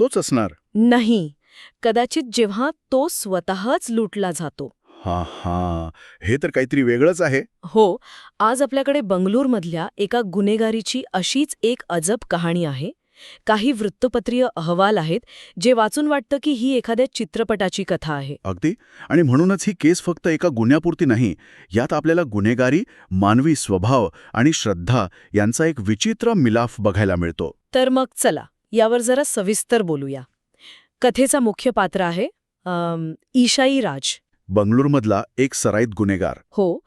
तोच असणार. नाही, कदाचित जेव्हा तो स्वतःच लुटला जातो. हा हा, हे तर काहीतरी वेगळंच आहे. हो, आज आपल्याकडे बंगळूरमधल्या एका गुन्हेगारीची अशीच एक अजब कहाणी आहे. काही वृत्तपत्रीय अहवाल आहेत जे वाचून वाटतं की ही एखाद्या चित्रपटाची कथा आहे. अगदी. आणि म्हणूनच ही केस फक्त एका गुन्ह्यापुरती नाही. यात आपल्याला गुन्हेगारी, मानवी स्वभाव आणि श्रद्धा यांचा एक विचित्र मिलाफ बघायला मिळतो. तर मग चला, यावर जरा सविस्तर बोलूया. कथेचा मुख्य पात्र आहे ईशाई राज. बंगळूरमधला एक सराईत गुन्हेगार. हो,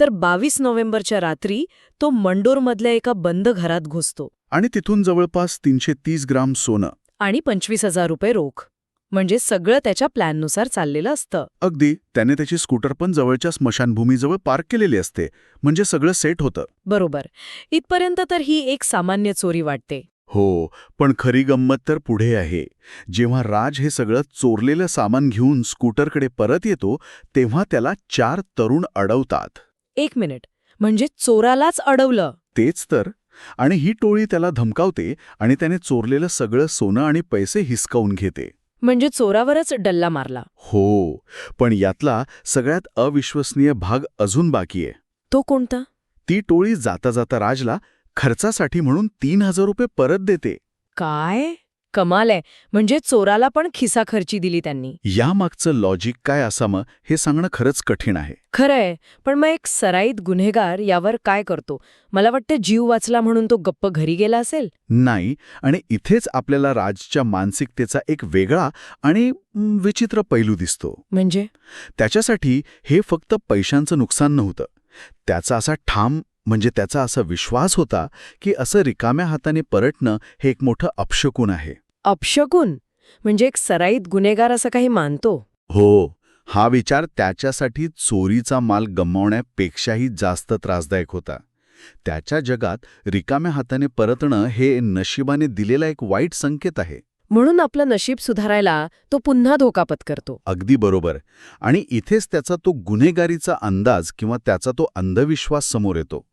तर 22 नोव्हेंबरच्या रात्री तो मंडोरमधल्या एका बंद घरात घुसतो. आणि तिथून जवळपास 330 ग्राम सोनं. आणि 25,000 रुपये रोख. म्हणजे सगळं त्याच्या प्लॅननुसार चाललेलं असतं. अगदी. त्याने त्याची स्कूटर पण जवळच्या स्मशानभूमीजवळ पार्क केलेली असते. म्हणजे सगळं सेट होतं. बरोबर. इथपर्यंत तर ही एक सामान्य चोरी वाटते. हो, पण खरी गंमत तर पुढे आहे. जेव्हा राज हे सगळं चोरलेलं सामान घेऊन स्कूटरकडे परत येतो, तेव्हा त्याला 4 तरुण अडवतात. 1 मिनिट, म्हणजे चोरालाच अडवलं? तेच तर. आणि ही टोळी त्याला धमकावते आणि त्याने चोरलेलं सगळं सोनं आणि पैसे हिसकावून घेते. म्हणजे चोरावरच डल्ला मारला. हो, पण यातला सगळ्यात अविश्वसनीय भाग अजून बाकी आहे. तो कोणता? ती टोळी जाता जाता राजला खर्चासाठी म्हणून 3,000 रुपये परत देते. काय कमाल आहे. म्हणजे चोराला पण खिसा खर्ची दिली त्यांनी. यामागचं लॉजिक काय असावं हे सांगणं खरंच कठीण आहे. खरंय, पण मग एक सराईत गुन्हेगार यावर काय करतो? मला वाटतं जीव वाचला म्हणून तो गप्प घरी गेला असेल. नाही, आणि इथेच आपल्याला राजच्या मानसिकतेचा एक वेगळा आणि विचित्र पैलू दिसतो. म्हणजे त्याच्यासाठी हे फक्त पैशांचं नुकसान नव्हतं. त्याचा असा विश्वास होता की असं रिकाम्या हाताने परतणं हे एक मोठं अपशकुन आहे. अपशकुन? म्हणजे एक सराईत गुन्हेगार असं काही मानतो? हो, हा विचार त्याच्यासाठी चोरीचा माल गमावण्यापेक्षाही जास्त त्रासदायक होता. त्याच्या जगात रिकाम्या हाताने परतणं हे नशिबाने दिलेला एक वाईट संकेत आहे. म्हणून आपलं नशीब सुधारायला तो पुन्हा धोका पत्करतो. अगदी बरोबर. आणि इथेच त्याचा तो गुन्हेगारीचा अंदाज किंवा त्याचा तो अंधविश्वास समोर येतो.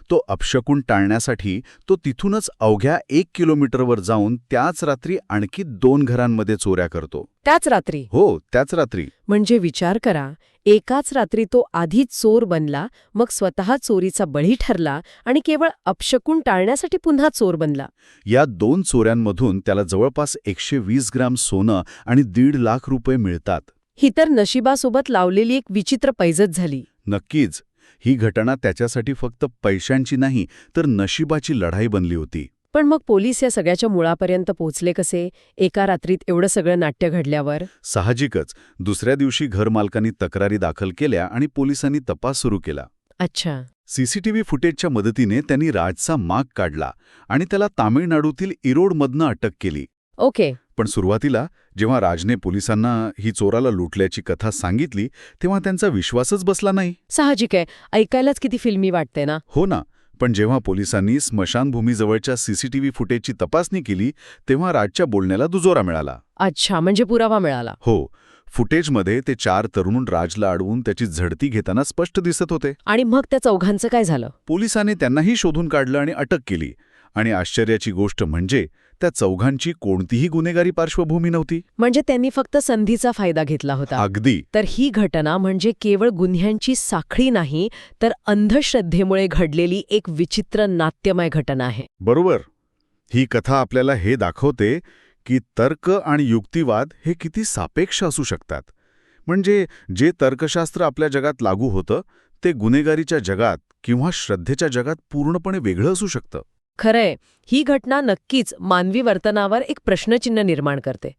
तो अपशकुन टाळण्यासाठी तो तिथूनच अवघ्या 1 किलोमीटरवर जाऊन त्याच रात्री आणखी 2 घरांमध्ये चोऱ्या करतो. त्याच रात्री? हो, त्याच रात्री. म्हणजे विचार करा, एकाच रात्री तो आधी चोर बनला, मग स्वतः चोरीचा बळी ठरला आणि केवळ अपशकुन टाळण्यासाठी पुन्हा चोर बनला. या 2 चोऱ्यांमधून त्याला जवळपास 120 ग्राम सोनं आणि 1.5 लाख रुपये मिळतात. ही तर नशिबासोबत लावलेली एक विचित्र पैजत झाली. नक्कीच. ही घटना त्याच्यासाठी फक्त पैशांची नाही तर नशिबाची लढाई बनली होती. पण मग पोलीस या सगळ्याच्या मुळापर्यंत पोहोचले कसे, एका रात्रीत एवढं सगळं नाट्य घडल्यावर? साहजिकच. दुसऱ्या दिवशी घरमालकांनी तक्रारी दाखल केल्या आणि पोलिसांनी तपास सुरू केला. अच्छा. सीसीटीव्ही फुटेजच्या मदतीने त्यांनी राजचा माग काढला आणि त्याला तामिळनाडूतील इरोडमधनं अटक केली. ओके. पण सुरुवातीला जेव्हा राजने पोलिसांना ही चोराला लुटल्याची कथा सांगितली तेव्हा त्यांचा विश्वासच बसला नाही. साहजिक आहे, ऐकायलाच किती फिल्मी वाटते ना. हो ना. पण जेव्हा पोलिसांनी स्मशानभूमीजवळच्या सीसीटीव्ही फुटेजची तपासणी केली तेव्हा राजच्या बोलण्याला दुजोरा मिळाला. अच्छा, म्हणजे पुरावा मिळाला. हो. फुटेजमध्ये ते 4 तरुण राजला अडवून त्याची झडती घेताना स्पष्ट दिसत होते. आणि मग त्या चौघांचं काय झालं? पोलिसांनी त्यांनाही शोधून काढलं आणि अटक केली. आणि आश्चर्याची गोष्ट म्हणजे त्या चौघांची कोणतीही गुन्हेगारी पार्श्वभूमी नव्हती. म्हणजे त्यांनी फक्त संधीचा फायदा घेतला होता. अगदी. तर ही घटना म्हणजे केवळ गुन्ह्यांची साखळी नाही, तर अंधश्रद्धेमुळे घडलेली एक विचित्र नाट्यमय घटना आहे. बरोबर. ही कथा आपल्याला हे दाखवते की तर्क आणि युक्तिवाद हे किती सापेक्ष असू शकतात. म्हणजे जे तर्कशास्त्र आपल्या जगात लागू होतं ते गुन्हेगारीच्या जगात किंवा श्रद्धेच्या जगात पूर्णपणे वेगळं असू शकतं. खरंय, ही घटना नक्कीच मानवी वर्तनावर एक प्रश्नचिन्ह निर्माण करते.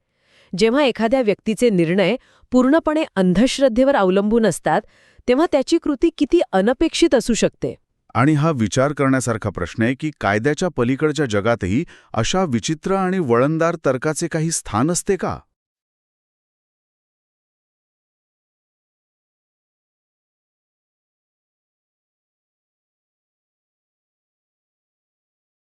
जेव्हा एखाद्या व्यक्तीचे निर्णय पूर्णपणे अंधश्रद्धेवर अवलंबून असतात तेव्हा त्याची कृती किती अनपेक्षित असू शकते. आणि हा विचार करण्यासारखा प्रश्न आहे की कायद्याच्या पलीकडच्या जगातही अशा विचित्र आणि वळणदार तर्काचे काही स्थान असते का?